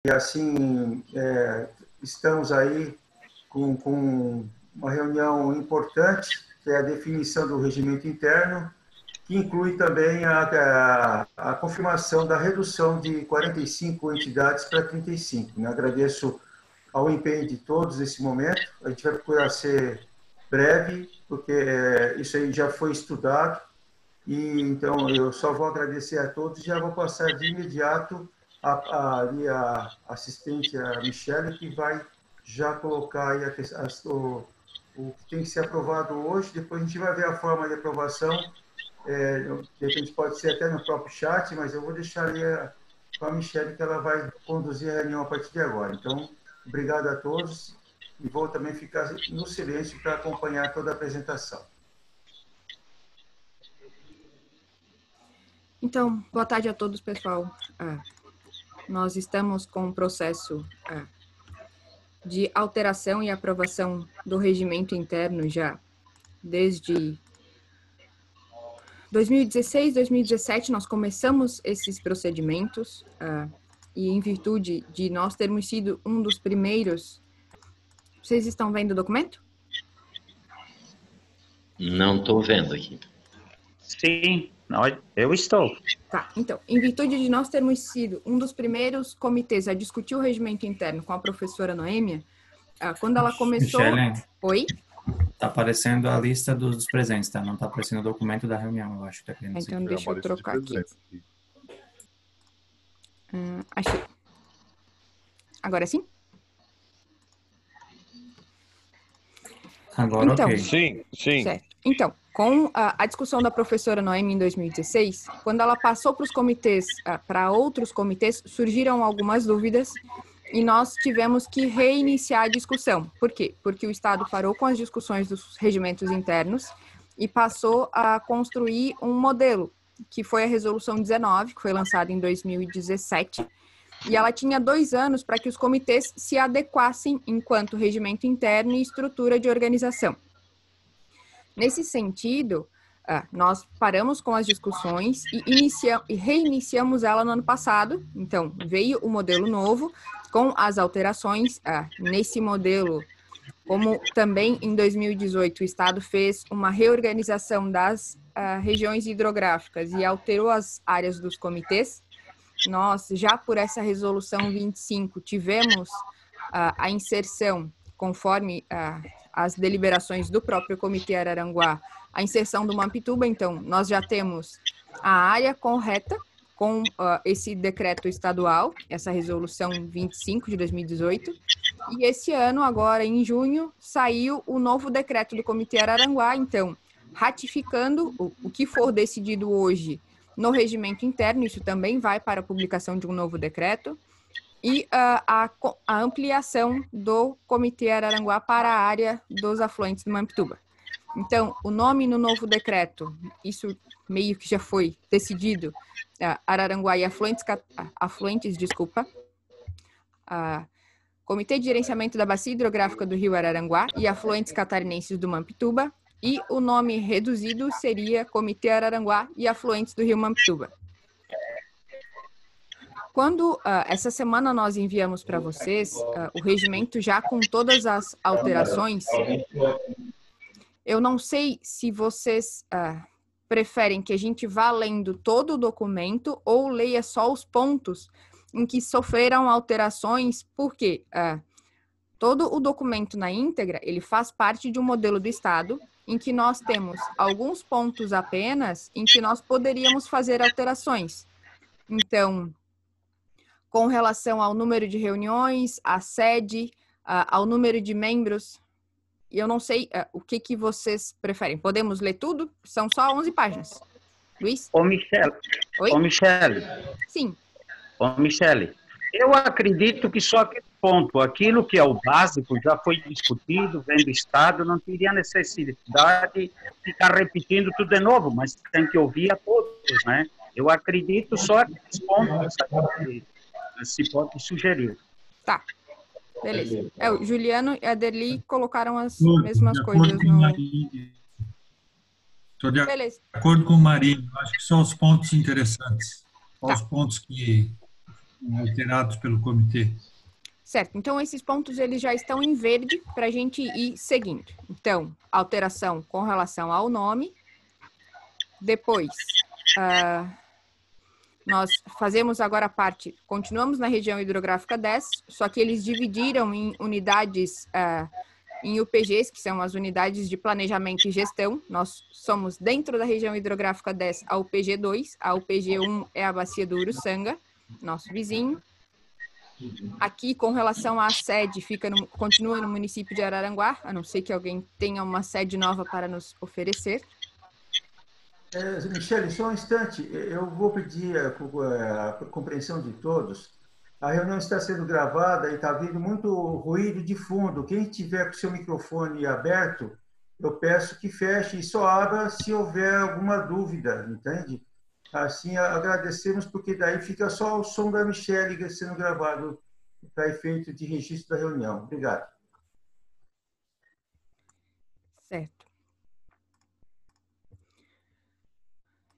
E assim, estamos aí com uma reunião importante, que é a definição do regimento interno, que inclui também a confirmação da redução de 45 entidades para 35. Agradeço ao empenho de todos nesse momento. A gente vai procurar ser breve, porque isso aí já foi estudado. E então eu só vou agradecer a todos e já vou passar de imediato a assistente, a Michele, que vai já colocar aí o que tem que ser aprovado hoje. Depois a gente vai ver a forma de aprovação. De repente pode ser até no próprio chat, mas eu vou deixar ali com a Michele, que ela vai conduzir a reunião a partir de agora. Então, obrigado a todos e vou também ficar no silêncio para acompanhar toda a apresentação. Então, boa tarde a todos, pessoal. Nós estamos com um processo de alteração e aprovação do regimento interno já desde 2016, 2017, nós começamos esses procedimentos e em virtude de nós termos sido um dos primeiros... Vocês estão vendo o documento? Não estou vendo aqui. Sim, eu estou. Tá, então, em virtude de nós termos sido um dos primeiros comitês a discutir o regimento interno com a professora Noêmia, quando ela começou... Michele, Oi? tá aparecendo a lista dos presentes, tá? Não tá aparecendo o documento da reunião, eu acho que tá querendo dizer. Então, deixa eu trocar aqui. Achei. Agora sim? Agora, então, ok. Sim, sim. Certo. Então, com a discussão da professora Noemi em 2016, quando ela passou para os comitês, para outros comitês, surgiram algumas dúvidas e nós tivemos que reiniciar a discussão. Por quê? Porque o Estado parou com as discussões dos regimentos internos e passou a construir um modelo, que foi a Resolução 19, que foi lançada em 2017, e ela tinha 2 anos para que os comitês se adequassem enquanto regimento interno e estrutura de organização. Nesse sentido, nós paramos com as discussões e reiniciamos ela no ano passado. Então, veio o modelo novo com as alterações. Nesse modelo, como também em 2018 o Estado fez uma reorganização das regiões hidrográficas e alterou as áreas dos comitês, nós, já por essa resolução 25, tivemos a inserção, conforme as deliberações do próprio Comitê Araranguá, a inserção do Mampituba. Então, nós já temos a área correta com esse decreto estadual, essa resolução 25 de 2018, e esse ano, agora em junho, saiu o novo decreto do Comitê Araranguá, então, ratificando o que for decidido hoje no regimento interno, isso também vai para a publicação de um novo decreto, e a ampliação do Comitê Araranguá para a área dos afluentes do Mampituba. Então, o nome no novo decreto, isso meio que já foi decidido, Araranguá e afluentes, Comitê de Gerenciamento da Bacia Hidrográfica do Rio Araranguá e afluentes catarinenses do Mampituba, e o nome reduzido seria Comitê Araranguá e afluentes do Rio Mampituba. Quando essa semana nós enviamos para vocês o regimento já com todas as alterações, eu não sei se vocês preferem que a gente vá lendo todo o documento ou leia só os pontos em que sofreram alterações, porque todo o documento na íntegra, ele faz parte de um modelo do Estado, em que nós temos alguns pontos apenas em que nós poderíamos fazer alterações. Então, com relação ao número de reuniões, à sede, ao número de membros, e eu não sei o que vocês preferem. Podemos ler tudo? São só 11 páginas. Luiz? Ô, Michele. Oi? Ô, Michele. Sim. Ô, Michele, eu acredito que só aquele ponto, aquilo que é o básico, já foi discutido, vem do Estado, não teria necessidade de ficar repetindo tudo de novo, mas tem que ouvir a todos, né? Eu acredito só aqueles pontos que se pode sugerir. Tá. Beleza. O Juliano e a Derli colocaram as mesmas coisas no... Estou de acordo com o Marinho. Acho que são os pontos interessantes. São os pontos que alterados pelo comitê. Certo, então esses pontos eles já estão em verde para a gente ir seguindo. Então, alteração com relação ao nome. Depois, nós fazemos agora a parte, continuamos na região hidrográfica 10, só que eles dividiram em unidades, em UPGs, que são as unidades de planejamento e gestão. Nós somos dentro da região hidrográfica 10, a UPG 2, a UPG 1 é a bacia do Uruçanga, nosso vizinho. Aqui, com relação à sede, continua no município de Araranguá, a não ser que alguém tenha uma sede nova para nos oferecer. Michele, só um instante, eu vou pedir a compreensão de todos. A reunião está sendo gravada e está vindo muito ruído de fundo. Quem tiver com seu microfone aberto, eu peço que feche e só abra se houver alguma dúvida, entende? Assim, agradecemos, porque daí fica só o som da Michele sendo gravado para efeito de registro da reunião. Obrigado. Certo.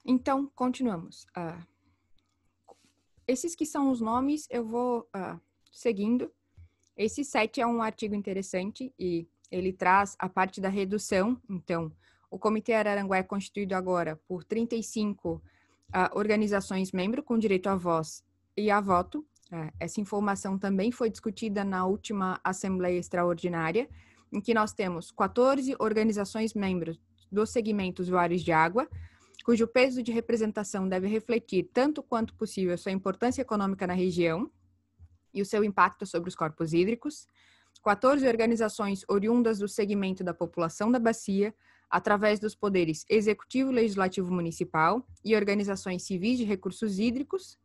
Então, continuamos. Esses que são os nomes, eu vou seguindo. Esse 7 é um artigo interessante e ele traz a parte da redução. Então, o Comitê Araranguá é constituído agora por 35 organizações membros com direito à voz e a voto. Essa informação também foi discutida na última Assembleia Extraordinária, em que nós temos 14 organizações membros do segmento usuários de água, cujo peso de representação deve refletir, tanto quanto possível, sua importância econômica na região e o seu impacto sobre os corpos hídricos. 14 organizações oriundas do segmento da população da bacia, através dos poderes executivo, legislativo municipal e organizações civis de recursos hídricos,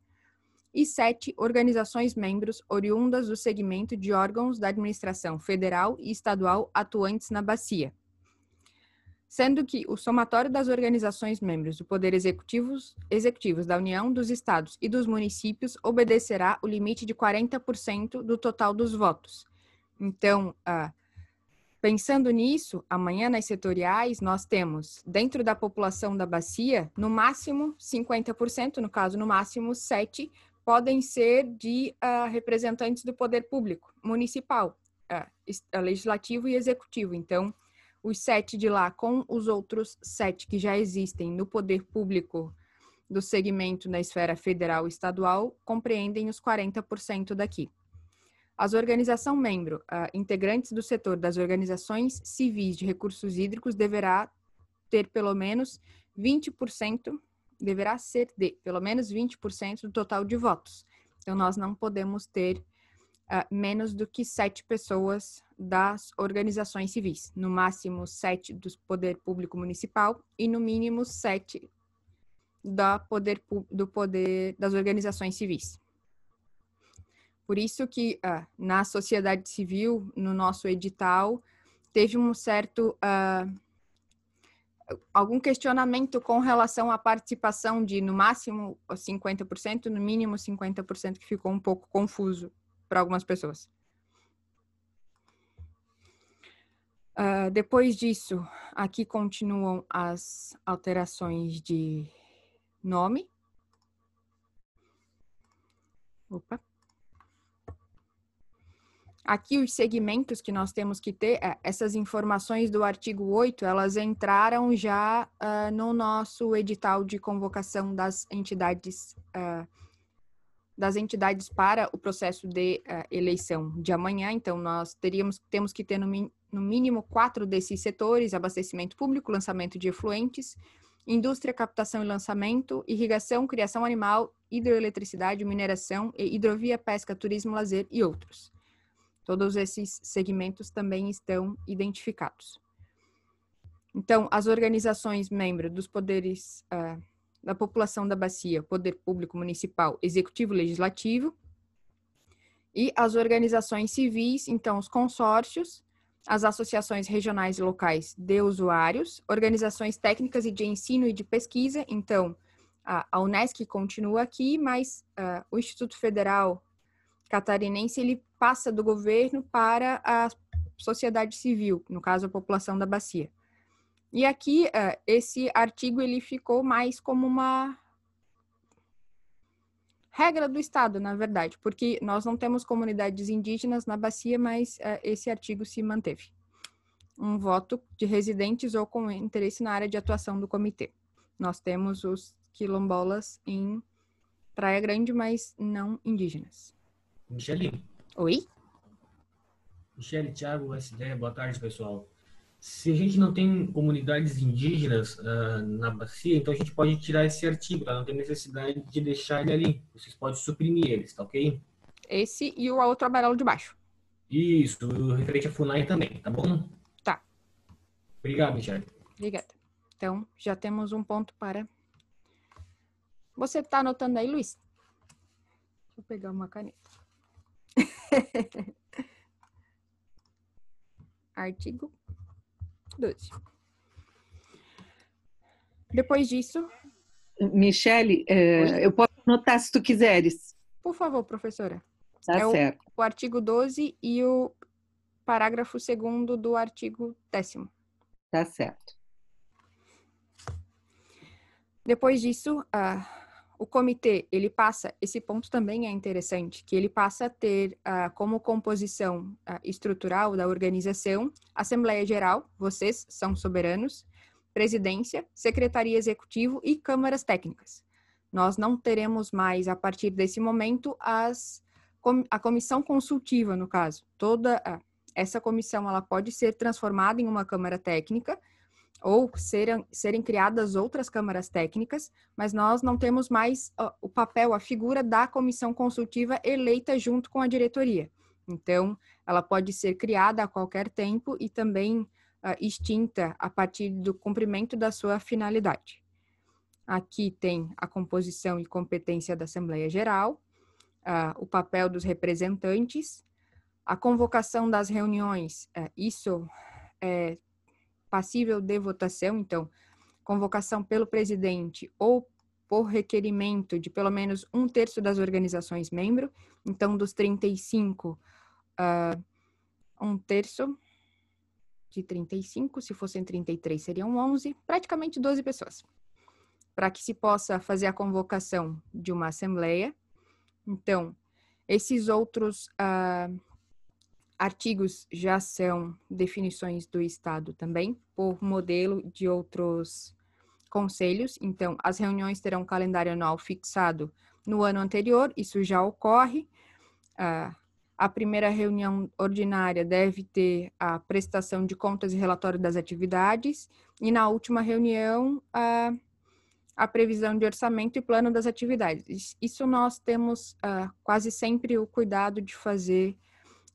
e 7 organizações membros oriundas do segmento de órgãos da administração federal e estadual atuantes na bacia. Sendo que o somatório das organizações membros do Poder executivos da União, dos Estados e dos municípios obedecerá o limite de 40% do total dos votos. Então, pensando nisso, amanhã nas setoriais nós temos, dentro da população da bacia, no máximo 50%, no caso, no máximo 7, podem ser de representantes do poder público municipal, legislativo e executivo. Então, os 7 de lá com os outros 7 que já existem no poder público do segmento na esfera federal e estadual compreendem os 40% daqui. As organizações membro, integrantes do setor das organizações civis de recursos hídricos deverá ter pelo menos 20%, deverá ser de pelo menos 20% do total de votos. Então, nós não podemos ter menos do que 7 pessoas das organizações civis, no máximo 7 do poder público municipal e no mínimo 7 do poder das organizações civis. Por isso que na sociedade civil, no nosso edital, teve um certo algum questionamento com relação à participação de no máximo 50%, no mínimo 50%, que ficou um pouco confuso para algumas pessoas. Depois disso, aqui continuam as alterações de nome. Opa. Aqui os segmentos que nós temos que ter, essas informações do artigo 8, elas entraram já no nosso edital de convocação das entidades para o processo de eleição de amanhã. Então, nós temos que ter no mínimo 4 desses setores: abastecimento público, lançamento de efluentes, indústria, captação e lançamento, irrigação, criação animal, hidroeletricidade, mineração, hidrovia, pesca, turismo, lazer e outros. Todos esses segmentos também estão identificados. Então, as organizações membros dos poderes da população da bacia, poder público municipal, executivo e legislativo, e as organizações civis, então, os consórcios, as associações regionais e locais de usuários, organizações técnicas e de ensino e de pesquisa. Então, a UNESCO continua aqui, mas o Instituto Federal Catarinense, ele passa do governo para a sociedade civil, no caso, a população da bacia. E aqui, esse artigo, ele ficou mais como uma regra do Estado, na verdade, porque nós não temos comunidades indígenas na bacia, mas esse artigo se manteve. Um voto de residentes ou com interesse na área de atuação do comitê. Nós temos os quilombolas em Praia Grande, mas não indígenas. Michele? Oi? Michele, Thiago, SD, boa tarde, pessoal. Se a gente não tem comunidades indígenas na bacia, então a gente pode tirar esse artigo, tá? Não tem necessidade de deixar ele ali. Vocês podem suprimir eles, tá ok? Esse e o outro amarelo de baixo. Isso, o referente a FUNAI também, tá bom? Tá. Obrigado, Michele. Obrigada. Então, já temos um ponto para... Você tá anotando aí, Luiz? Deixa eu pegar uma caneta. Artigo 12. Depois disso... Michele, eu posso anotar se tu quiseres. Por favor, professora. Tá certo. O artigo 12 e o parágrafo 2º do artigo 10º. Tá certo. Depois disso, o comitê, ele passa, esse ponto também é interessante, que ele passa a ter como composição estrutural da organização, Assembleia Geral, vocês são soberanos, Presidência, Secretaria Executivo e Câmaras Técnicas. Nós não teremos mais, a partir desse momento, a comissão consultiva, no caso. Toda essa comissão ela pode ser transformada em uma Câmara Técnica, ou serem criadas outras câmaras técnicas, mas nós não temos mais o papel, a figura da comissão consultiva eleita junto com a diretoria. Então, ela pode ser criada a qualquer tempo e também extinta a partir do cumprimento da sua finalidade. Aqui tem a composição e competência da Assembleia Geral, o papel dos representantes, a convocação das reuniões, isso é passível de votação, então, convocação pelo presidente ou por requerimento de pelo menos 1/3 das organizações membro, então, dos 35, 1/3 de 35, se fossem 33, seriam 11, praticamente 12 pessoas, para que se possa fazer a convocação de uma assembleia. Então, esses outros artigos já são definições do Estado também, por modelo de outros conselhos. Então, as reuniões terão um calendário anual fixado no ano anterior, isso já ocorre. A primeira reunião ordinária deve ter a prestação de contas e relatório das atividades, e na última reunião, a previsão de orçamento e plano das atividades. Isso nós temos quase sempre o cuidado de fazer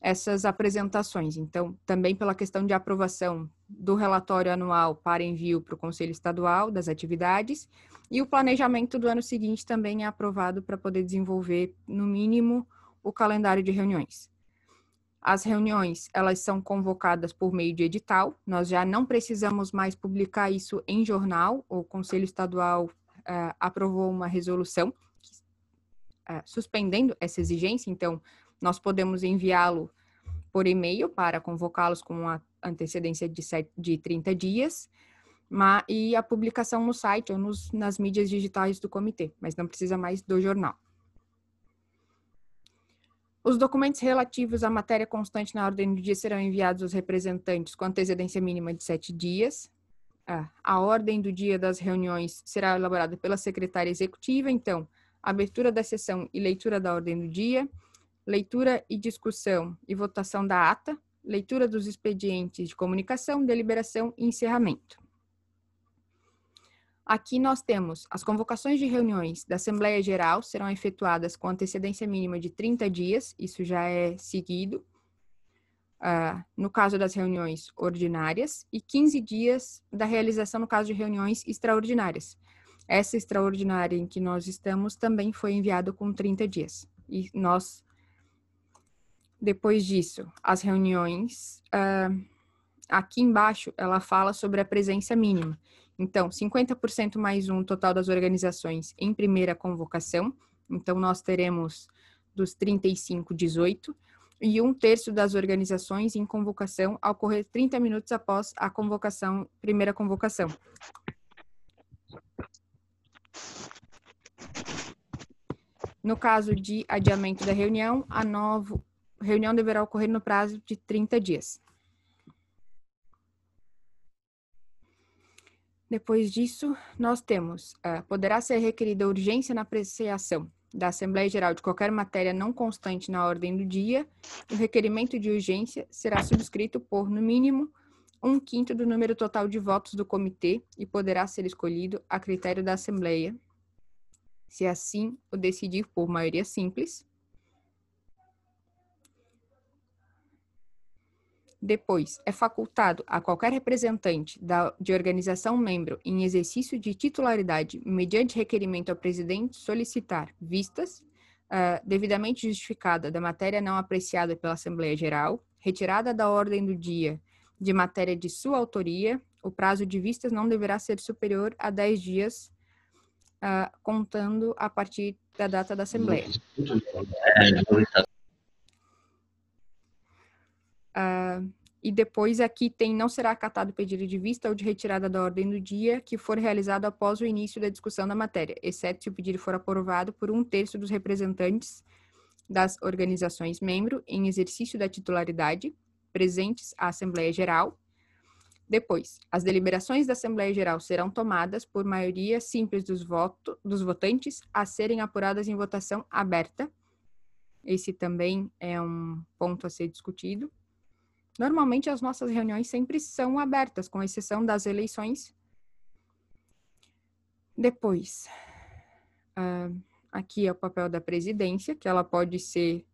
essas apresentações. Então, também pela questão de aprovação do relatório anual para envio para o Conselho Estadual das atividades, e o planejamento do ano seguinte também é aprovado para poder desenvolver, no mínimo, o calendário de reuniões. As reuniões, elas são convocadas por meio de edital, nós já não precisamos mais publicar isso em jornal, o Conselho Estadual aprovou uma resolução suspendendo essa exigência, então nós podemos enviá-lo por e-mail para convocá-los com a antecedência de 30 dias, e a publicação no site ou nas mídias digitais do comitê, mas não precisa mais do jornal. Os documentos relativos à matéria constante na ordem do dia serão enviados aos representantes com antecedência mínima de 7 dias. A ordem do dia das reuniões será elaborada pela secretária executiva, então, abertura da sessão e leitura da ordem do dia, leitura e discussão e votação da ata, leitura dos expedientes de comunicação, deliberação e encerramento. Aqui nós temos as convocações de reuniões da Assembleia Geral serão efetuadas com antecedência mínima de 30 dias, isso já é seguido, no caso das reuniões ordinárias, e 15 dias da realização no caso de reuniões extraordinárias. Essa extraordinária em que nós estamos também foi enviado com 30 dias. E nós, depois disso, as reuniões, aqui embaixo ela fala sobre a presença mínima. Então, 50% mais um total das organizações em primeira convocação. Então, nós teremos dos 35, 18, e 1/3 das organizações em convocação ao ocorrer 30 minutos após a convocação, primeira convocação. No caso de adiamento da reunião, a nova reunião deverá ocorrer no prazo de 30 dias. Depois disso, nós temos, poderá ser requerida urgência na apreciação da Assembleia Geral de qualquer matéria não constante na ordem do dia. O requerimento de urgência será subscrito por, no mínimo, 1/5 do número total de votos do comitê e poderá ser escolhido a critério da Assembleia, se assim o decidir por maioria simples. Depois, é facultado a qualquer representante de organização membro em exercício de titularidade, mediante requerimento ao presidente, solicitar vistas devidamente justificada da matéria não apreciada pela Assembleia Geral, retirada da ordem do dia de matéria de sua autoria. O prazo de vistas não deverá ser superior a 10 dias, contando a partir da data da Assembleia. E depois aqui tem, não será acatado pedido de vista ou de retirada da ordem do dia que for realizado após o início da discussão da matéria, exceto se o pedido for aprovado por 1/3 dos representantes das organizações membro em exercício da titularidade presentes à Assembleia Geral. Depois, as deliberações da Assembleia Geral serão tomadas por maioria simples dos votantes a serem apuradas em votação aberta. Esse também é um ponto a ser discutido. Normalmente, as nossas reuniões sempre são abertas, com exceção das eleições. Depois, aqui é o papel da presidência, que ela pode ser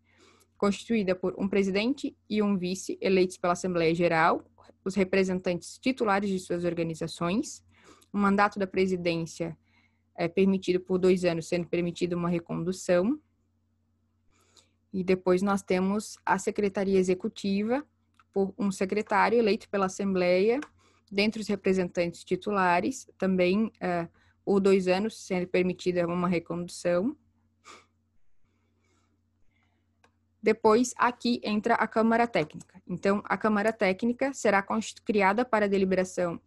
constituída por um presidente e um vice eleitos pela Assembleia Geral, os representantes titulares de suas organizações. O mandato da presidência é permitido por 2 anos, sendo permitida uma recondução. E depois nós temos a Secretaria Executiva, por um secretário eleito pela Assembleia, dentre os representantes titulares, também por 2 anos, sendo permitida uma recondução. Depois, aqui entra a Câmara Técnica. Então, a Câmara Técnica será criada para deliberação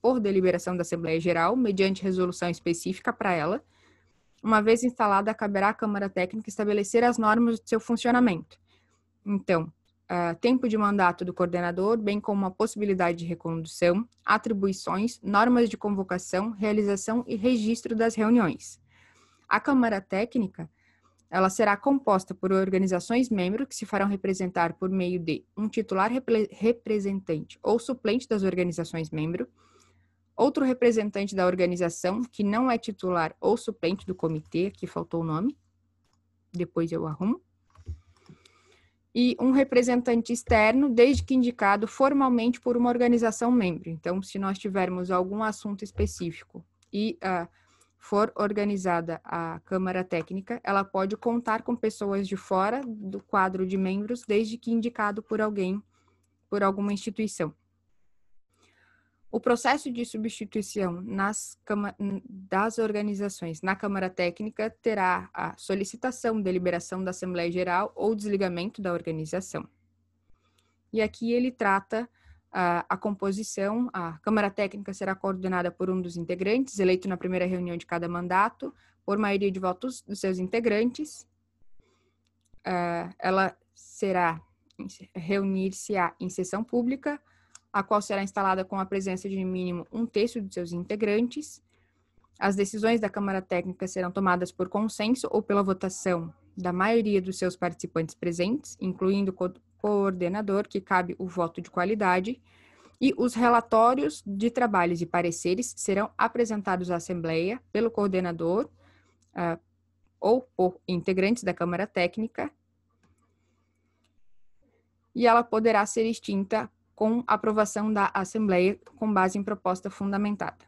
da Assembleia Geral, mediante resolução específica para ela. Uma vez instalada, caberá à Câmara Técnica estabelecer as normas de seu funcionamento. Então, tempo de mandato do coordenador, bem como a possibilidade de recondução, atribuições, normas de convocação, realização e registro das reuniões. A Câmara Técnica, ela será composta por organizações membro que se farão representar por meio de um titular representante ou suplente das organizações membro, outro representante da organização que não é titular ou suplente do comitê, aqui faltou o nome, depois eu arrumo, e um representante externo, desde que indicado formalmente por uma organização membro. Então, se nós tivermos algum assunto específico e for organizada a Câmara Técnica, ela pode contar com pessoas de fora do quadro de membros, desde que indicado por alguém, por alguma instituição. O processo de substituição das organizações na Câmara Técnica terá a solicitação, deliberação da Assembleia Geral ou desligamento da organização. E aqui ele trata a composição. A Câmara Técnica será coordenada por um dos integrantes, eleito na primeira reunião de cada mandato, por maioria de votos dos seus integrantes. Ela reunir-se-á em sessão pública, a qual será instalada com a presença de mínimo 1/3 de seus integrantes. As decisões da Câmara Técnica serão tomadas por consenso ou pela votação da maioria dos seus participantes presentes, incluindo o coordenador, que cabe o voto de qualidade, e os relatórios de trabalhos e pareceres serão apresentados à Assembleia pelo coordenador ou por integrantes da Câmara Técnica, e ela poderá ser extinta com aprovação da Assembleia com base em proposta fundamentada.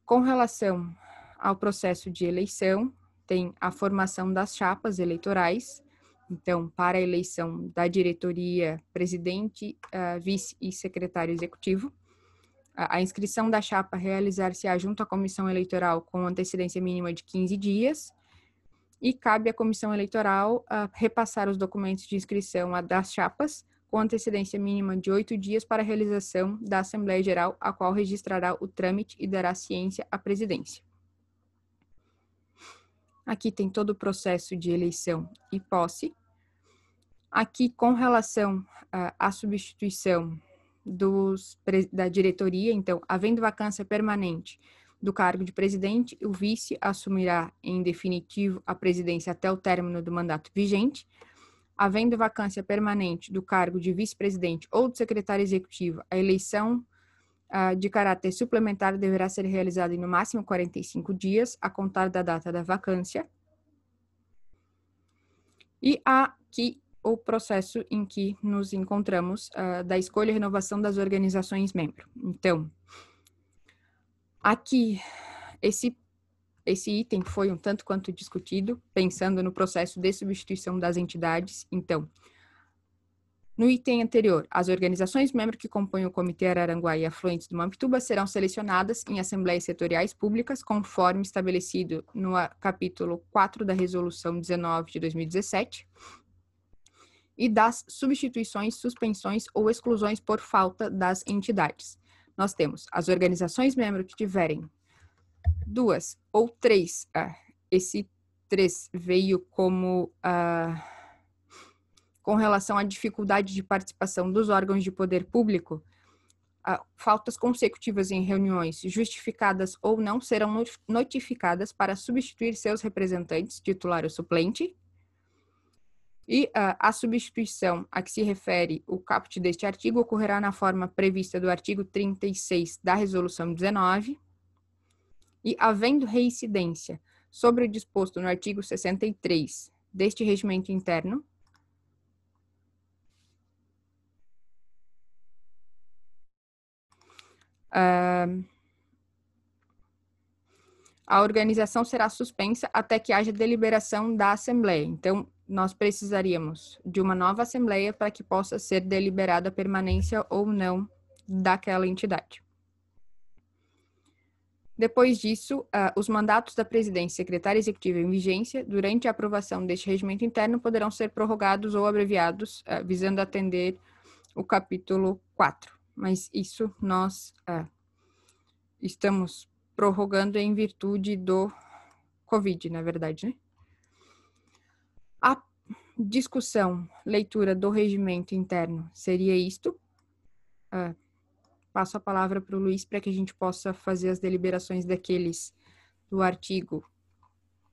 Com relação ao processo de eleição, tem a formação das chapas eleitorais. Então, para a eleição da diretoria, presidente, vice e secretário executivo, a inscrição da chapa realizar-se-á junto à comissão eleitoral com antecedência mínima de 15 dias, e cabe à comissão eleitoral repassar os documentos de inscrição das chapas com antecedência mínima de 8 dias para a realização da Assembleia Geral, a qual registrará o trâmite e dará ciência à presidência. Aqui tem todo o processo de eleição e posse. Aqui, com relação à substituição da diretoria, então, havendo vacância permanente do cargo de presidente, o vice assumirá em definitivo a presidência até o término do mandato vigente. Havendo vacância permanente do cargo de vice-presidente ou de secretário executivo, a eleição de caráter suplementar deverá ser realizada em no máximo 45 dias, a contar da data da vacância. E aqui o processo em que nos encontramos da escolha e renovação das organizações membro. Então, aqui, esse item foi um tanto quanto discutido, pensando no processo de substituição das entidades. Então, no item anterior, as organizações membro que compõem o Comitê Araranguá e afluentes do Mampituba serão selecionadas em assembleias setoriais públicas, conforme estabelecido no capítulo 4 da Resolução 19 de 2017, e das substituições, suspensões ou exclusões por falta das entidades. Nós temos as organizações membro que tiverem 2 ou 3, esse 3 veio como com relação à dificuldade de participação dos órgãos de poder público, faltas consecutivas em reuniões justificadas ou não serão notificadas para substituir seus representantes, titular ou suplente. E a substituição a que se refere o caput deste artigo ocorrerá na forma prevista do artigo 36 da Resolução 19. E, havendo reincidência sobre o disposto no artigo 63 deste regimento interno, a organização será suspensa até que haja deliberação da Assembleia. Então, nós precisaríamos de uma nova Assembleia para que possa ser deliberada a permanência ou não daquela entidade. Depois disso, os mandatos da presidência e secretária executiva em vigência, durante a aprovação deste regimento interno, poderão ser prorrogados ou abreviados, visando atender o capítulo 4. Mas isso nós estamos prorrogando em virtude do Covid, na verdade, né? A discussão, leitura do regimento interno seria isto. Passo a palavra para o Luiz para que a gente possa fazer as deliberações daqueles do artigo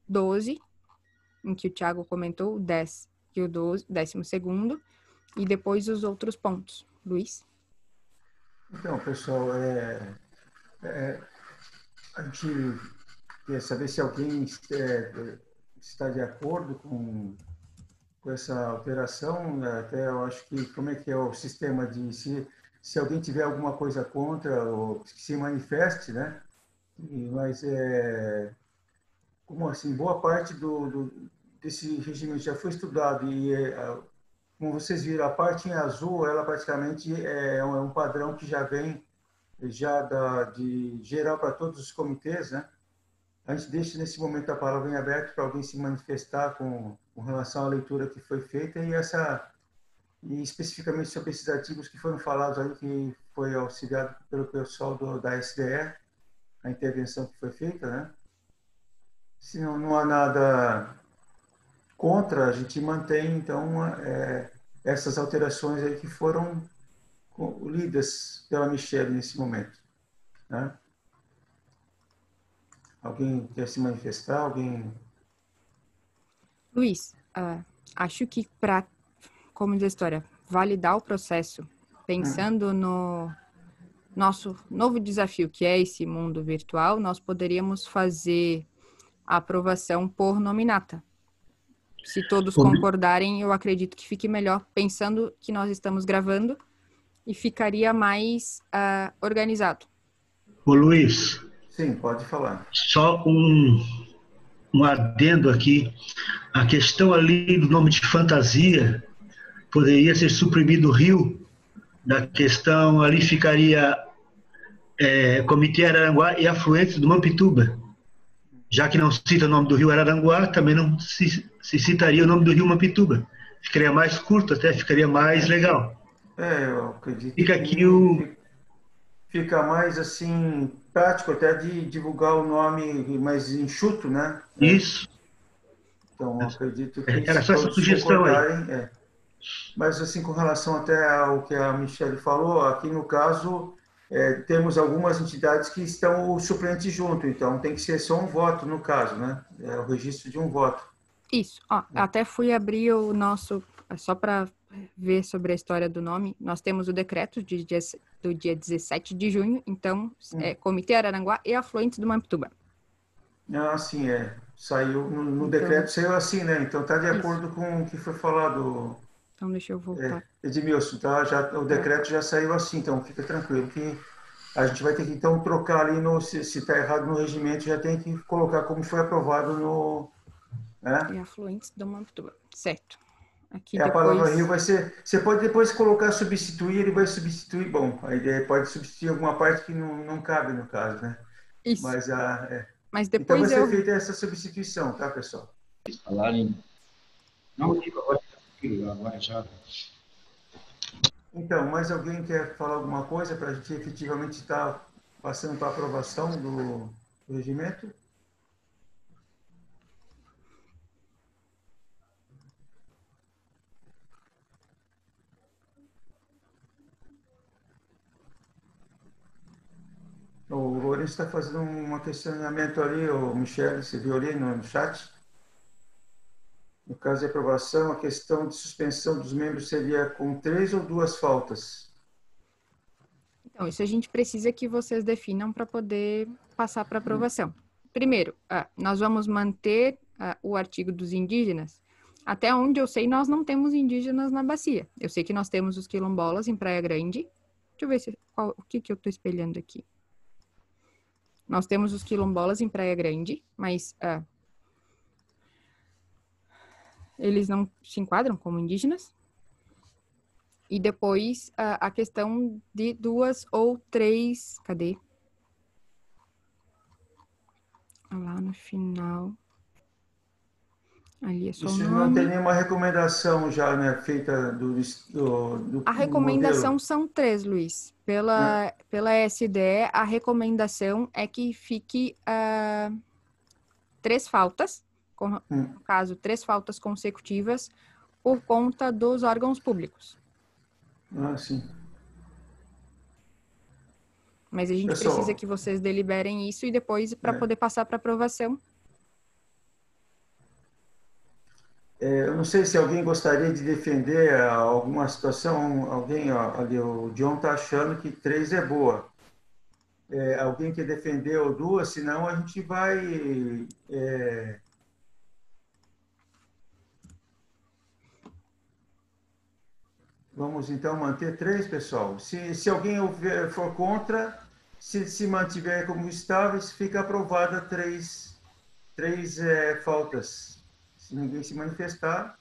12, em que o Thiago comentou, o 10 e o 12º, e depois os outros pontos. Luiz? Então, pessoal, a gente quer saber se alguém está de acordo com essa alteração. Até eu acho que, como é que é o sistema de se alguém tiver alguma coisa contra, ou que se manifeste, né? Mas, como assim, boa parte desse regime já foi estudado e, como vocês viram, a parte em azul, ela praticamente é um padrão que já vem de geral para todos os comitês, né? A gente deixa nesse momento a palavra em aberto para alguém se manifestar com relação à leitura que foi feita e especificamente sobre esses artigos que foram falados aí, que foi auxiliado pelo pessoal da SDE, a intervenção que foi feita, né? Se não há nada contra, a gente mantém, então, essas alterações aí que foram lidas pela Michelle nesse momento, né? Alguém quer se manifestar? Alguém? Luiz, acho que para, como diz a história, validar o processo, pensando no nosso novo desafio, que é esse mundo virtual, nós poderíamos fazer a aprovação por nominata. Se todos concordarem, eu acredito que fique melhor, pensando que nós estamos gravando e ficaria mais organizado. Ô Luiz. Sim, pode falar. Só um adendo aqui. A questão ali do nome de fantasia poderia ser suprimido o Rio. Da questão ali ficaria Comitê Araranguá e afluentes do Mampituba. Já que não cita o nome do Rio Araranguá, também não se citaria o nome do Rio Mampituba. Ficaria mais curto, até ficaria mais legal. Eu acredito. Fica aqui Fica mais assim prático até de divulgar o nome mais enxuto, né? Isso. Então, acredito que Era se só essa todos sugestão aí. concordarem, Mas, assim, com relação até ao que a Michelle falou, aqui no caso, temos algumas entidades que estão o suplente junto, então tem que ser só um voto, no caso, né? É o registro de um voto. Isso. Ó, até fui abrir o nosso, só para ver sobre a história do nome. Nós temos o decreto do dia 17 de junho, então, Comitê Araranguá e Afluentes do Mampituba. Ah, sim, saiu, no Então, decreto saiu assim, né? Então está de isso. acordo com o que foi falado, Então, deixa eu voltar. Edmilson, tá? O decreto já saiu assim, então fica tranquilo que a gente vai ter que, então, trocar ali, se está errado no regimento, já tem que colocar como foi aprovado no... Né? E Afluentes do Mampituba. Certo. Aqui A palavra rio depois... vai ser... Você pode depois colocar substituir, ele vai substituir, bom, a ideia pode substituir alguma parte que não cabe no caso, né? Isso. Mas, Mas então vai depois ser feita essa substituição, tá, pessoal? Falarem. Não, agora já. Então, mais alguém quer falar alguma coisa para a gente efetivamente estar passando para a aprovação do regimento? O Lourenço está fazendo um questionamento ali, o Michele, você viu ali no chat? No caso de aprovação, a questão de suspensão dos membros seria com 3 ou 2 faltas? Então, isso a gente precisa que vocês definam para poder passar para aprovação. Primeiro, nós vamos manter o artigo dos indígenas. Até onde eu sei, nós não temos indígenas na bacia. Eu sei que nós temos os quilombolas em Praia Grande. Deixa eu ver o que eu estou espelhando aqui. Nós temos os quilombolas em Praia Grande, mas eles não se enquadram como indígenas. E depois a questão de 2 ou 3... Cadê? Lá no final. Ali é só Isso o não tem nome. nenhuma recomendação já, né, feita do A recomendação modelo? são 3, Luiz. Pela SDE, a recomendação é que fique 3 faltas, no caso, 3 faltas consecutivas, por conta dos órgãos públicos. Ah, sim. Mas a gente precisa que vocês deliberem isso e depois, para poder passar para aprovação. Eu não sei se alguém gostaria de defender alguma situação. Alguém, ali, o John está achando que 3 é boa. Alguém quer defender ou 2, senão a gente vai... Vamos, então, manter 3, pessoal. Se alguém for contra, se mantiver como estava, fica aprovada 3 faltas. Se ninguém se manifestar,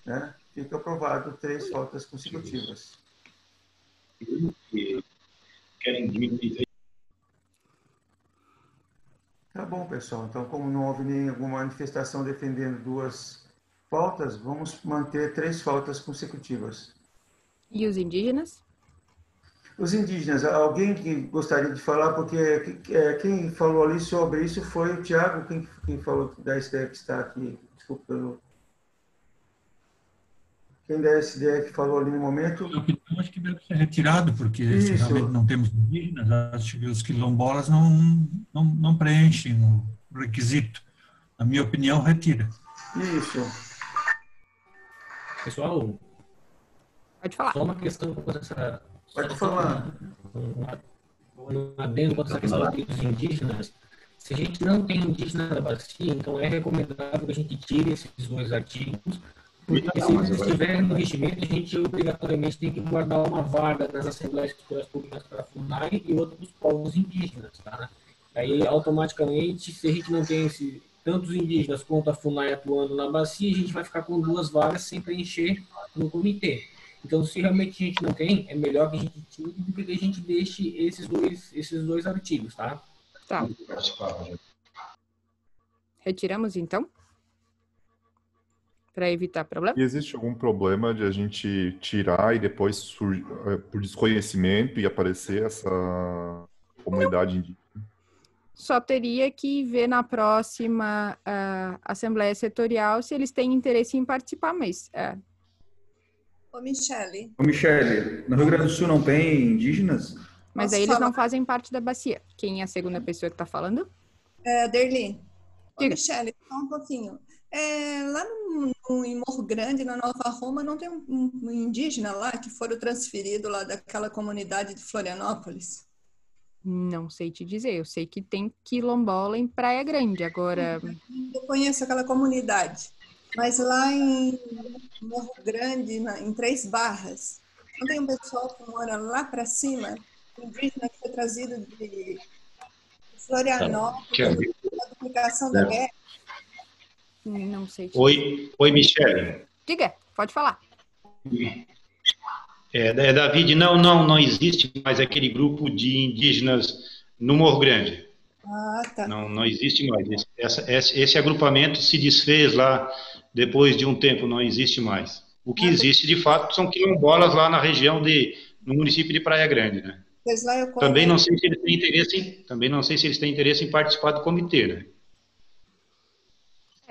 né, fica aprovado 3 faltas consecutivas. Querem diminuir. Tá bom, pessoal. Então, como não houve nenhuma manifestação defendendo 2 faltas, vamos manter 3 faltas consecutivas. E os indígenas? Os indígenas, alguém que gostaria de falar, porque quem falou ali sobre isso foi o Tiago, quem falou da SDF que está aqui, desculpa, quem da SDF falou ali no momento? Eu acho que deve ser retirado, porque se realmente não temos indígenas, acho que os quilombolas não preenchem o requisito. Na minha opinião, retira. Isso. Pessoal, pode falar. Só uma questão quanto a essa... Pode falar. Adendo quanto a essa questão dos indígenas. Se a gente não tem indígena na bacia, então é recomendável que a gente tire esses 2 artigos, porque se eles estiverem no regimento, a gente obrigatoriamente tem que guardar uma vaga nas Assembleias Futuras Públicas para a FUNAI e outra para os povos indígenas. Tá? Aí, automaticamente, se a gente não tem tantos indígenas quanto a FUNAI atuando na bacia, a gente vai ficar com 2 vagas sem preencher no comitê. Então, se realmente a gente não tem, é melhor que a gente tire do que a gente deixe esses dois artigos, tá? Tá. Retiramos, então? Para evitar problema? E existe algum problema de a gente tirar e depois, por desconhecimento, e aparecer essa comunidade indígena? só teria que ver na próxima Assembleia Setorial se eles têm interesse em participar, mas... Ô, Michele. Ô, Michele, no Rio Grande do Sul não tem indígenas? Mas aí eles não fazem parte da bacia. Quem é a segunda pessoa que está falando? Derli. Ô, Michele, só um pouquinho. Lá em Morro Grande, na Nova Roma, não tem um indígena lá que foram transferidos lá daquela comunidade de Florianópolis? Não sei te dizer. Eu sei que tem quilombola em Praia Grande. Agora... Eu conheço aquela comunidade. Mas lá em Morro Grande, em Três Barras, não tem um pessoal que mora lá para cima, indígena que foi trazido de Florianópolis, da duplicação da guerra? Não sei. Oi, Michele. Diga, pode falar. David, não existe mais aquele grupo de indígenas no Morro Grande. Ah, tá. Não existe mais. Esse agrupamento se desfez lá depois de um tempo, não existe mais. O que existe, de fato, são quilombolas lá na região no município de Praia Grande, né? Também não sei se eles têm interesse em participar do comitê, né?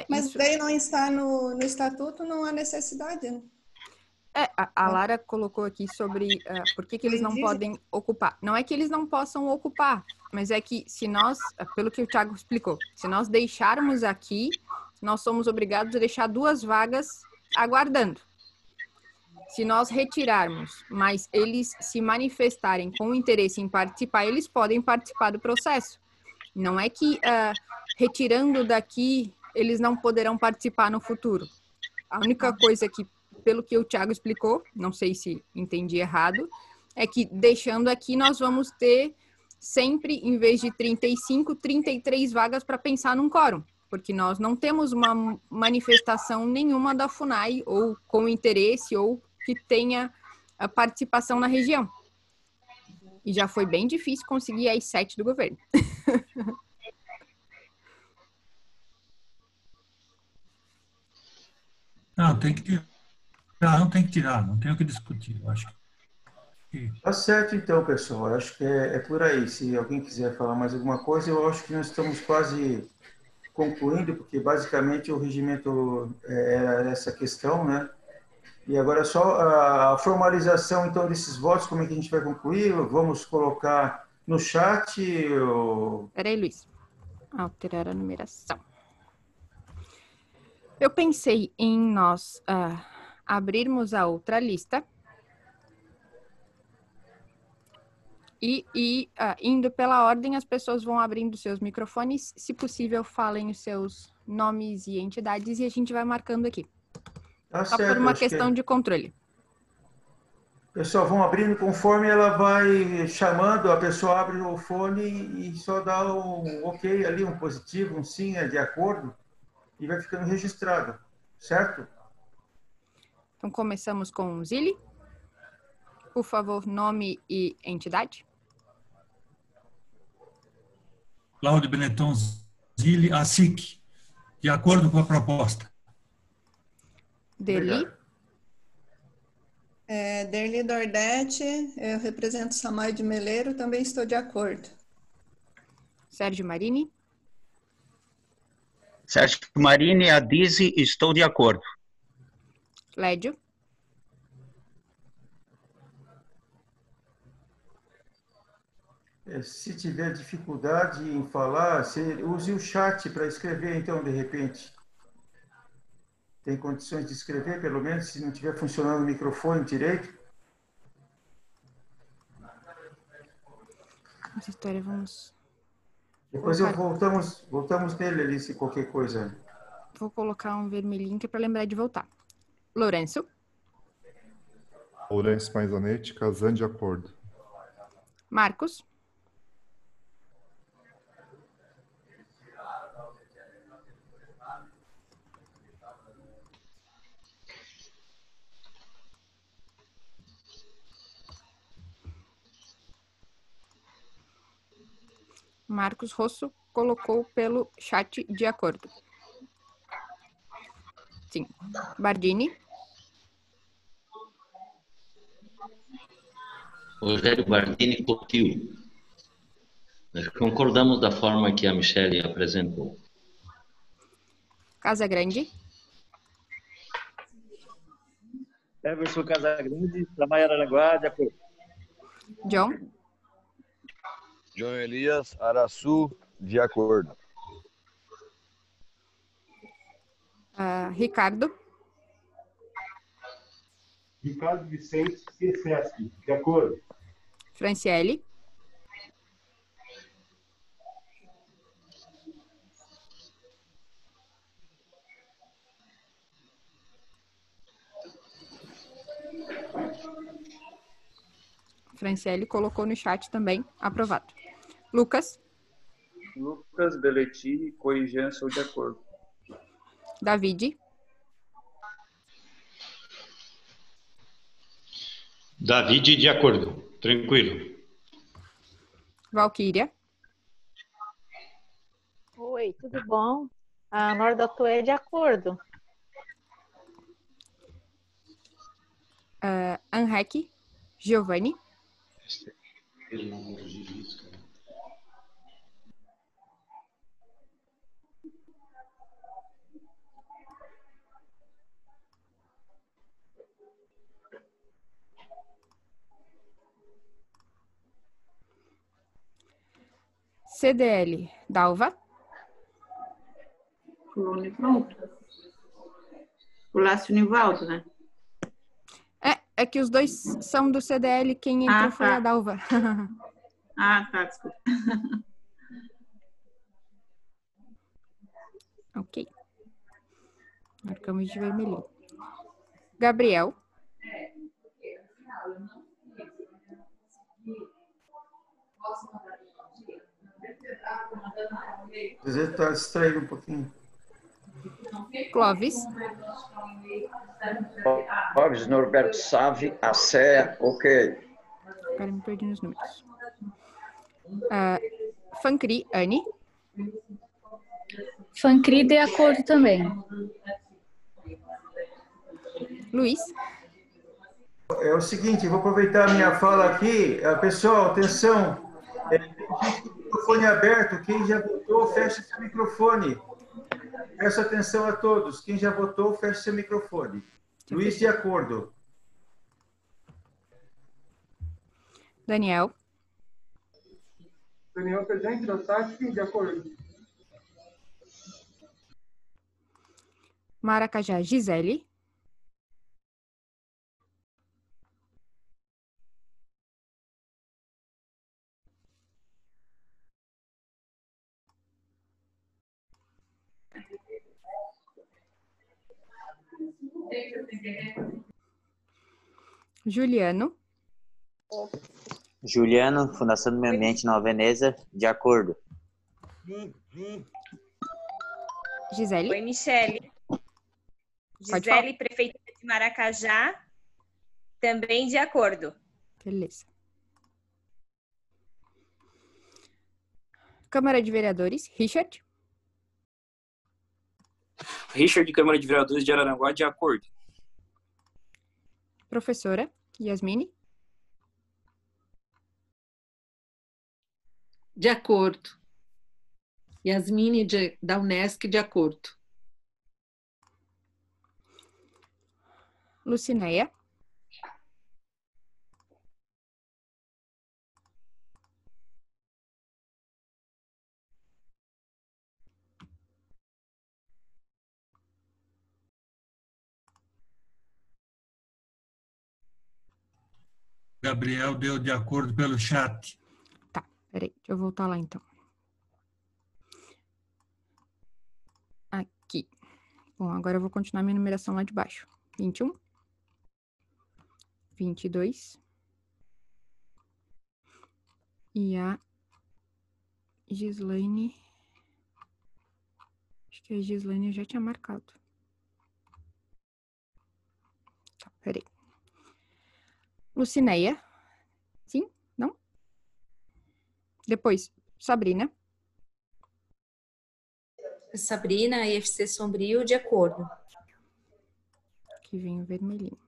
Mas daí não está no estatuto, não há necessidade, né? A Lara colocou aqui sobre por que eles não podem ocupar. Não é que eles não possam ocupar, mas é que se nós, pelo que o Thiago explicou, se nós deixarmos aqui, nós somos obrigados a deixar 2 vagas aguardando. Se nós retirarmos, mas eles se manifestarem com interesse em participar, eles podem participar do processo. Não é que retirando daqui, eles não poderão participar no futuro. A única coisa que, pelo que o Thiago explicou, não sei se entendi errado, é que deixando aqui nós vamos ter sempre, em vez de 35, 33 vagas para pensar num quórum, porque nós não temos uma manifestação nenhuma da FUNAI ou com interesse ou que tenha a participação na região. E já foi bem difícil conseguir as 7 do governo. Não, tem que tirar. Não tem que tirar, não tem o que discutir, eu acho. Tá certo, então, pessoal. Eu acho que é por aí. Se alguém quiser falar mais alguma coisa, eu acho que nós estamos quase concluindo, porque basicamente o regimento é essa questão, né? E agora só a formalização, então, desses votos, como é que a gente vai concluir? Vamos colocar no chat? Peraí, Luiz. Alterar a numeração. Eu pensei em nós abrirmos a outra lista e indo pela ordem, as pessoas vão abrindo seus microfones. Se possível, falem os seus nomes e entidades e a gente vai marcando aqui. Tá só certo, por uma questão de controle. Pessoal, vão abrindo conforme ela vai chamando, a pessoa abre o fone e só dá um ok ali, um positivo, um sim, de acordo, e vai ficando registrado, certo? Então, começamos com o Zili. Por favor, nome e entidade. Cláudio Benetton Zili, ASIC, de acordo com a proposta. Derli. Derli Dordete, eu represento Samay de Meleiro, também estou de acordo. Sérgio Marini. Sérgio Marini, a Dizzy, estou de acordo. Lédio. Se tiver dificuldade em falar, use o chat para escrever, então, de repente. Tem condições de escrever, pelo menos, se não estiver funcionando o microfone direito? Essa história, vamos... Depois voltamos nele ali, se qualquer coisa. Vou colocar um vermelhinho que é para lembrar de voltar. Lourenço. Lourenço Maisonete, Kazan, de acordo. Marcos. Marcos Rosso colocou pelo chat de acordo. Sim. Bardini. Rogério Bardini Cotil. Nós concordamos da forma que a Michele apresentou. Casagrande. Everson Casagrande, Samay Araranguá, de acordo. John. João Elias Araçu, de acordo. Ricardo. Ricardo Vicente, CSESC, de acordo. Franciele. Franciele colocou no chat também, aprovado. Lucas. Lucas Belletti, Corrigan, sou de acordo. David. David, de acordo. Tranquilo. Valquíria. Oi, tudo bom? A Nordoto é de acordo. Anrec. Giovanni. CDL, Dalva. Pronto. O Lácio Nivaldo, né? É que os dois são do CDL, quem entrou foi a Dalva. Tá, desculpa. Ok. Marcamos de vermelho. Gabriel. Você está distraído um pouquinho. Clóvis. Clóvis Norberto Save, a Sé, ok. Agora me perdi nos números. Fancri, Anne. Fancri de acordo também. Luiz. É o seguinte, vou aproveitar a minha fala aqui. Pessoal, atenção. Microfone aberto. Quem já votou, feche seu microfone. Peço atenção a todos. Quem já votou, feche seu microfone. Luiz, de acordo. Daniel. Daniel presente da SAC, de acordo. Maracajá, Gisele. Juliano. Juliano, Fundação do Meio Ambiente Nova Veneza, de acordo. Gisele. Oi, Michele. Gisele, Prefeitura de Maracajá, também de acordo. Beleza. Câmara de Vereadores, Richard. Richard, Câmara de Vereadores de Araranguá, de acordo. Professora, Yasmine. De acordo. Yasmine, da Unesc, de acordo. Lucinéia. Gabriel deu de acordo pelo chat. Tá, peraí, deixa eu voltar lá então. Aqui. Bom, agora eu vou continuar minha numeração lá de baixo. 21. 22. E a Gislaine. Acho que a Gislaine eu já tinha marcado. Tá, peraí. Lucinéia. Sim? Não? Depois, Sabrina. Sabrina, IFC Sombrio, de acordo. Aqui vem o vermelhinho.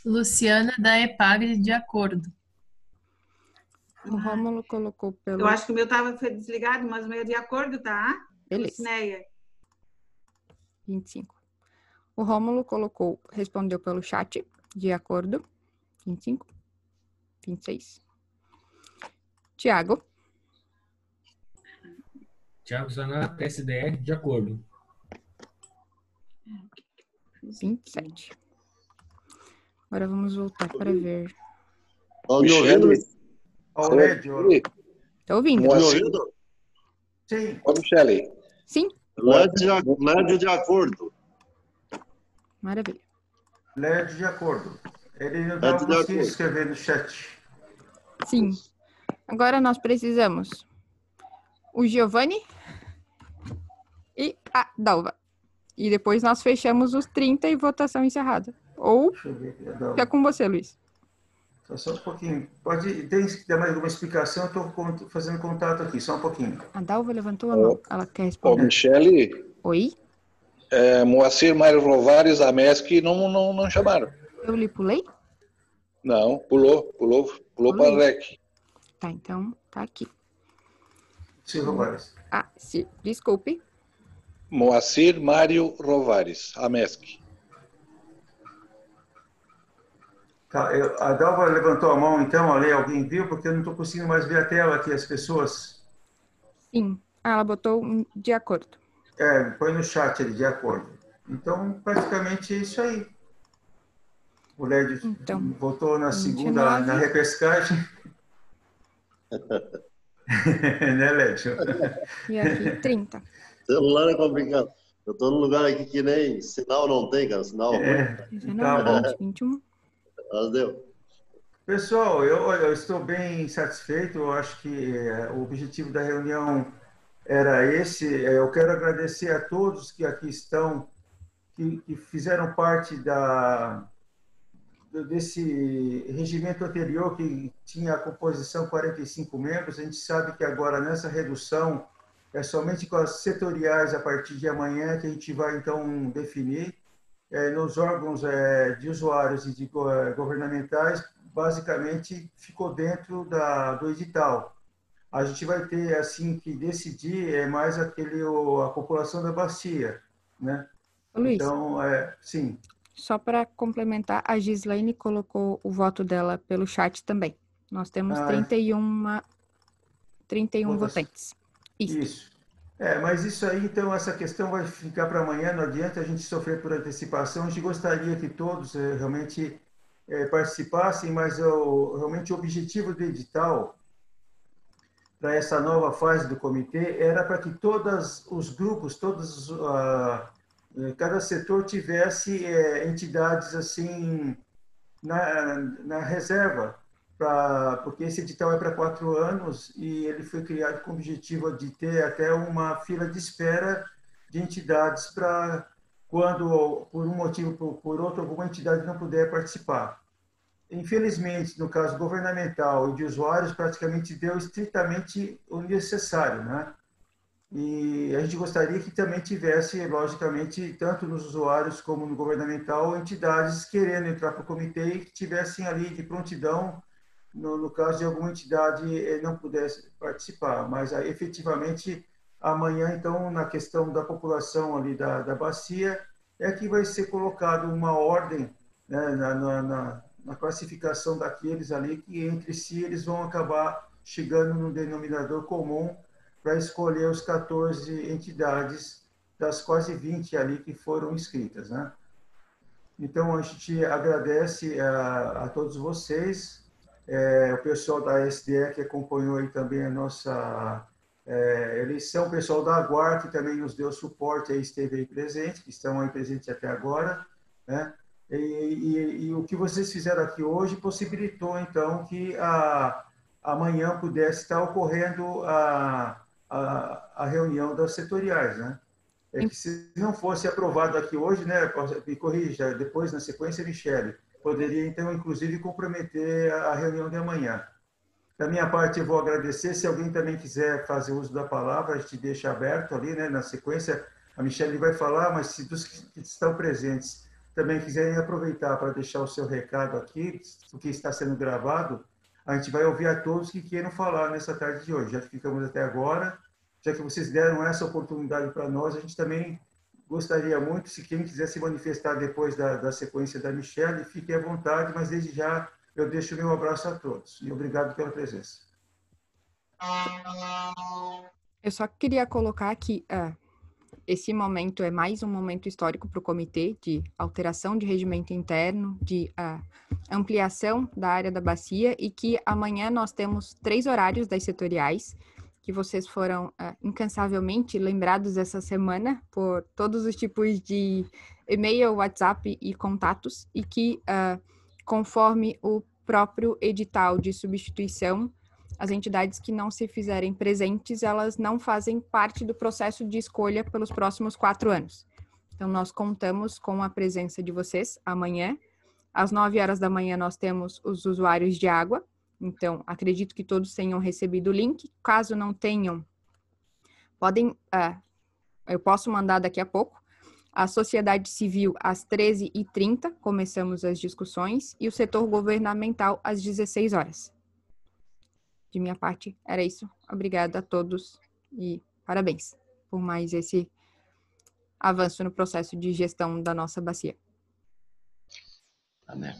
Luciana, da EPAGRE, de acordo. O Rômulo colocou pelo... Eu acho que o meu estava desligado, mas o meu é de acordo, tá? Beleza. Lucinéia. 25. O Rômulo respondeu pelo chat, de acordo. 25. 26. Tiago. Tiago Zanata, SDR, de acordo. 27. Agora vamos voltar para ver. Estão me ouvindo? Estou ouvindo. Me ouvindo? Sim. Ô, Michele. Sim. LED de acordo. Maravilha. LED de acordo. Ele não estava conseguindo escrever no chat. Sim. Agora nós precisamos o Giovanni e a Dalva. E depois nós fechamos os 30 e votação encerrada. Ou fica com você, Luiz. Só um pouquinho. Tem que dar mais alguma explicação? Eu estou fazendo contato aqui, só um pouquinho. A Dalva levantou a mão. Ela quer responder. Ô, Michele. Oi? Moacir Mário Rovares, a MESC, não chamaram. Eu lhe pulei? Não, pulou para a REC. Tá, então, tá aqui. Sim, Rovares. Sim, desculpe. Moacir Mário Rovares, a MESC. Tá, a Dalva levantou a mão, então, ali, alguém viu? Porque eu não estou conseguindo mais ver a tela aqui, as pessoas. Sim, ela botou de acordo. Põe no chat ali, de acordo. Então, praticamente é isso aí. O LED votou na 29. segunda, na repescagem. Né, LED? E aqui, 30. Celular é complicado. Eu estou num lugar aqui que nem sinal não tem, cara. Sinal ruim. Tá bom. 21. Mas deu. Pessoal, eu estou bem satisfeito. Eu acho que o objetivo da reunião era esse. Eu quero agradecer a todos que aqui estão, que fizeram parte desse regimento anterior, que tinha a composição 45 membros. A gente sabe que agora, nessa redução, é somente com as setoriais, a partir de amanhã, que a gente vai, então, definir. Nos órgãos de usuários e de governamentais, basicamente, ficou dentro do edital. A gente vai ter, assim, que decidir mais a população da bacia, né? Luiz, então, sim. Só para complementar, a Gislaine colocou o voto dela pelo chat também. Nós temos 31 votantes. Isso. Mas isso aí, então, essa questão vai ficar para amanhã, não adianta a gente sofrer por antecipação. A gente gostaria que todos realmente participassem, mas realmente o objetivo do edital, para essa nova fase do comitê, era para que todos os grupos, cada setor tivesse entidades assim na reserva, porque esse edital é para 4 anos e ele foi criado com o objetivo de ter até uma fila de espera de entidades para quando, por um motivo ou por outro, alguma entidade não puder participar. Infelizmente, no caso governamental e de usuários, praticamente deu estritamente o necessário, né? E a gente gostaria que também tivesse, logicamente, tanto nos usuários como no governamental, entidades querendo entrar para o comitê e que tivessem ali de prontidão, no caso de alguma entidade não pudesse participar. Mas, efetivamente, amanhã, então, na questão da população ali da bacia, é que vai ser colocado uma ordem, né, na classificação daqueles ali, que entre si eles vão acabar chegando no denominador comum para escolher os 14 entidades das quase 20 ali que foram inscritas, né? Então, a gente agradece a todos vocês, o pessoal da SDE que acompanhou aí também a nossa eleição, o pessoal da Aguar, que também nos deu suporte, aí esteve aí presente, que estão aí presentes até agora, né? E o que vocês fizeram aqui hoje possibilitou, então, que amanhã pudesse estar ocorrendo a reunião das setoriais, né? Que se não fosse aprovado aqui hoje, né, me corrija, depois, na sequência, Michele, poderia, então, inclusive, comprometer a reunião de amanhã. Da minha parte, eu vou agradecer. Se alguém também quiser fazer uso da palavra, a gente deixa aberto ali, né, na sequência. A Michele vai falar, mas se dos que estão presentes também quiserem aproveitar para deixar o seu recado aqui, o que está sendo gravado, a gente vai ouvir a todos que queiram falar nessa tarde de hoje. Já que ficamos até agora, já que vocês deram essa oportunidade para nós, a gente também gostaria muito, se quem quiser se manifestar depois da sequência da Michelle, fique à vontade, mas desde já eu deixo o meu abraço a todos. E obrigado pela presença. Eu só queria colocar que esse momento é mais um momento histórico para o comitê de alteração de regimento interno, de ampliação da área da bacia, e que amanhã nós temos 3 horários das setoriais, que vocês foram incansavelmente lembrados essa semana por todos os tipos de e-mail, WhatsApp e contatos, e que, conforme o próprio edital de substituição, as entidades que não se fizerem presentes, elas não fazem parte do processo de escolha pelos próximos 4 anos. Então, nós contamos com a presença de vocês amanhã. Às 9 horas da manhã, nós temos os usuários de água. Então, acredito que todos tenham recebido o link. Caso não tenham, podem... eu posso mandar daqui a pouco. A sociedade civil, às 13h30, começamos as discussões. E o setor governamental, às 16 horas. De minha parte, era isso. Obrigada a todos e parabéns por mais esse avanço no processo de gestão da nossa bacia. Amém.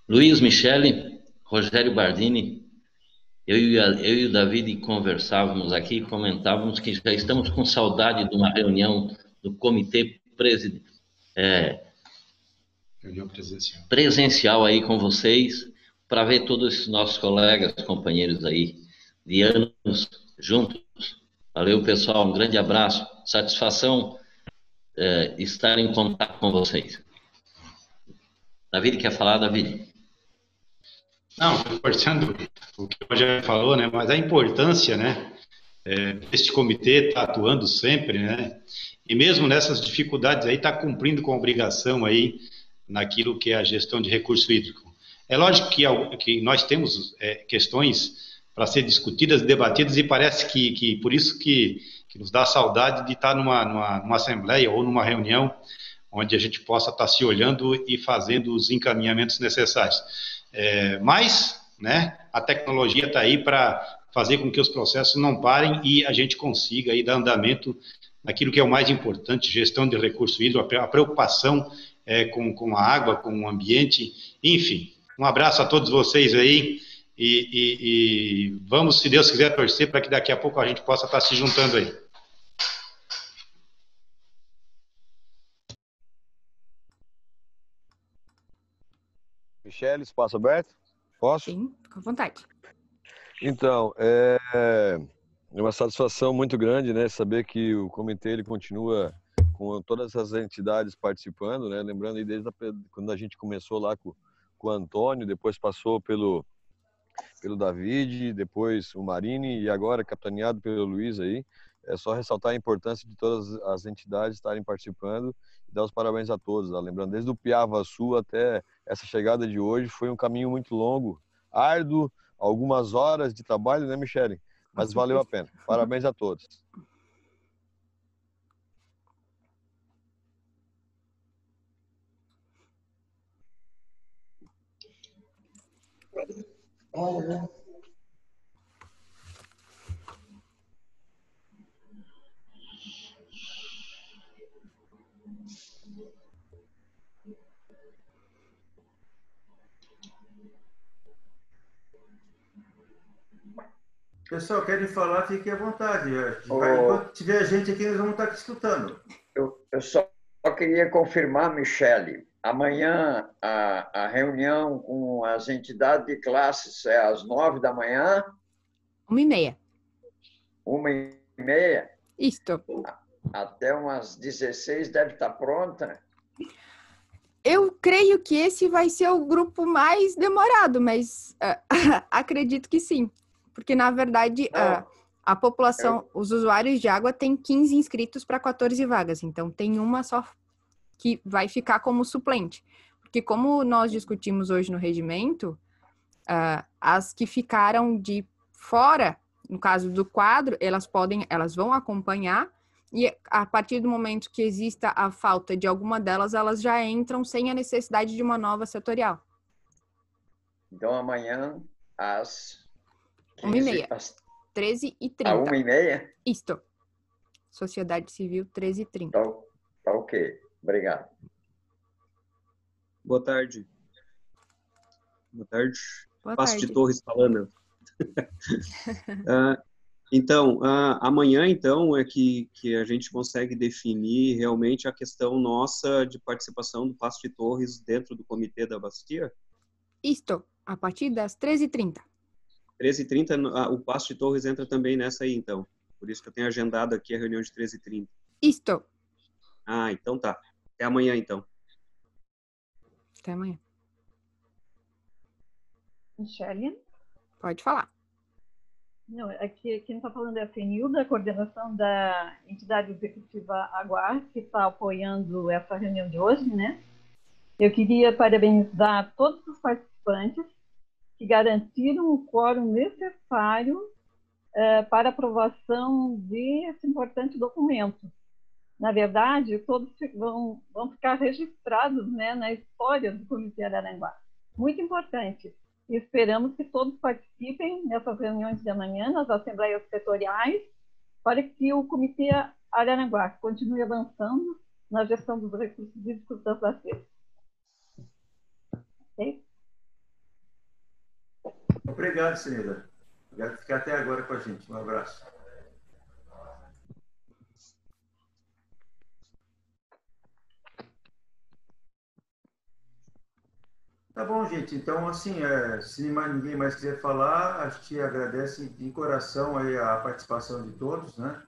Luiz, Michele, Rogério Bardini, eu e o David conversávamos aqui, comentávamos que já estamos com saudade de uma reunião do comitê presencial aí com vocês, para ver todos esses nossos colegas, companheiros aí, de anos juntos. Valeu, pessoal, um grande abraço. Satisfação estar em contato com vocês. David, quer falar, David? Não, reforçando o que o Rogério falou, né, mas a importância, né, desse comitê estar atuando sempre, né, e mesmo nessas dificuldades aí, está cumprindo com a obrigação aí, naquilo que é a gestão de recurso hídrico. É lógico que nós temos questões para ser discutidas, debatidas, e parece que por isso que nos dá saudade de estar numa assembleia ou numa reunião onde a gente possa estar se olhando e fazendo os encaminhamentos necessários. Mas, né, a tecnologia está aí para fazer com que os processos não parem e a gente consiga aí dar andamento naquilo que é o mais importante, gestão de recurso hídrico, a preocupação com a água, com o ambiente, enfim. Um abraço a todos vocês aí e vamos, se Deus quiser, torcer para que daqui a pouco a gente possa estar se juntando aí. Michele, espaço aberto? Posso? Sim, fica à vontade. Então, é uma satisfação muito grande, né, saber que o comitê ele continua com todas as entidades participando, né, lembrando aí desde quando a gente começou lá com o Antônio, depois passou pelo David, depois o Marini e agora capitaneado pelo Luiz aí. É só ressaltar a importância de todas as entidades estarem participando e dar os parabéns a todos. Tá? Lembrando, desde o Piavaçu até essa chegada de hoje, foi um caminho muito longo, árduo, algumas horas de trabalho, né, Michele? Mas valeu a pena. Parabéns a todos. Pessoal, querem falar, fiquem à vontade. Enquanto tiver gente aqui, nós vamos estar aqui escutando. Eu só queria confirmar, Michele, amanhã a reunião com as entidades de classes é às 9 da manhã? 1h30. 1h30? Isto. Até umas 16 deve estar pronta? Eu creio que esse vai ser o grupo mais demorado, mas acredito que sim. Porque, na verdade, a população, os usuários de água têm 15 inscritos para 14 vagas. Então, tem uma só que vai ficar como suplente. Porque, como nós discutimos hoje no regimento, as que ficaram de fora, no caso do quadro, elas vão acompanhar E a partir do momento que exista a falta de alguma delas, elas já entram sem a necessidade de uma nova setorial. Então, amanhã, às 1h30. 13h30. 1h30? Isto. Sociedade Civil, 13h30. Tá ok. Obrigado. Boa tarde. Boa tarde. Boa Passo tarde. de Torres falando. Então, amanhã, então, é que a gente consegue definir realmente a questão nossa de participação do Passo de Torres dentro do Comitê da Bastia? Isto, a partir das 13h30. 13h30, o Passo de Torres entra também nessa aí, então. Por isso que eu tenho agendado aqui a reunião de 13h30. Isto. Então tá. Até amanhã, então. Até amanhã. Michele? Pode falar. Não, aqui quem está falando é a FENIL, da coordenação da entidade executiva Aguar, que está apoiando essa reunião de hoje, né? Eu queria parabenizar todos os participantes que garantiram o quórum necessário para aprovação desse importante documento. Na verdade, todos vão ficar registrados, né, na história do Comitê Araranguá. Muito importante. E esperamos que todos participem nessas reuniões de amanhã, nas assembleias setoriais, para que o Comitê Araranguá continue avançando na gestão dos recursos hídricos das bacias. Ok? Obrigado, Senhora. Obrigado por ficar até agora com a gente. Um abraço. Tá bom, gente. Então, assim, se ninguém mais quiser falar, a gente agradece de coração aí a participação de todos, né?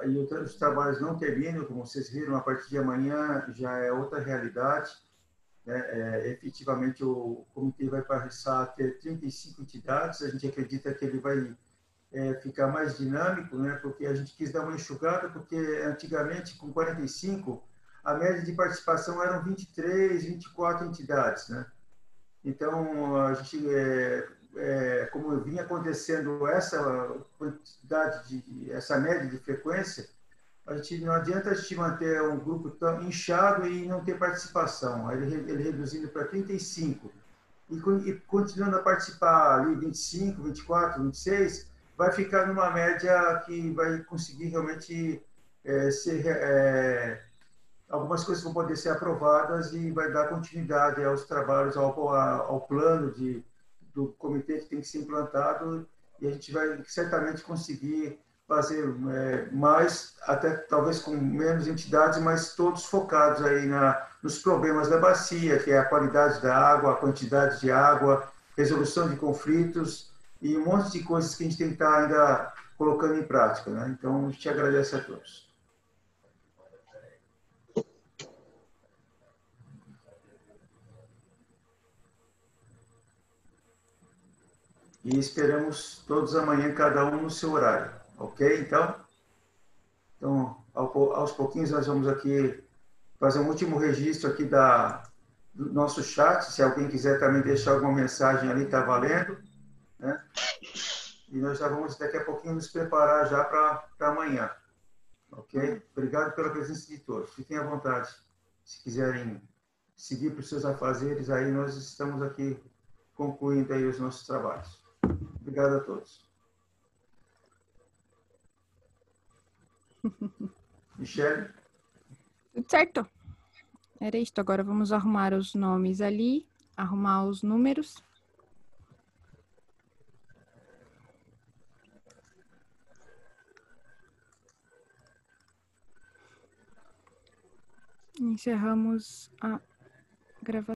E os trabalhos não terminam, como vocês viram, a partir de amanhã já é outra realidade, né? Efetivamente, o comitê vai passar a ter 35 entidades. A gente acredita que ele vai ficar mais dinâmico, né? Porque a gente quis dar uma enxugada, porque antigamente, com 45, a média de participação eram 23, 24 entidades, né? Então, a gente, como vinha acontecendo essa quantidade, essa média de frequência, a gente não adianta a gente manter um grupo tão inchado e não ter participação. Aí ele reduzindo para 35 e continuando a participar ali 25, 24, 26, vai ficar numa média que vai conseguir realmente algumas coisas vão poder ser aprovadas e vai dar continuidade aos trabalhos, ao plano do comitê que tem que ser implantado, e a gente vai certamente conseguir fazer mais, até talvez com menos entidades, mas todos focados aí nos problemas da bacia, que é a qualidade da água, a quantidade de água, resolução de conflitos e um monte de coisas que a gente tem que estar ainda colocando em prática, né? Então, a gente agradece a todos. E esperamos todos amanhã, cada um no seu horário. Ok? Então aos pouquinhos, nós vamos aqui fazer um último registro aqui do nosso chat. Se alguém quiser também deixar alguma mensagem ali, está valendo, né? E nós já vamos, daqui a pouquinho, nos preparar já para amanhã. Ok? Obrigado pela presença de todos. Fiquem à vontade. Se quiserem seguir para os seus afazeres, aí nós estamos aqui concluindo aí os nossos trabalhos. Obrigado a todos. Michele? Tudo certo. Era isto. Agora vamos arrumar os nomes ali, arrumar os números. Encerramos a gravação.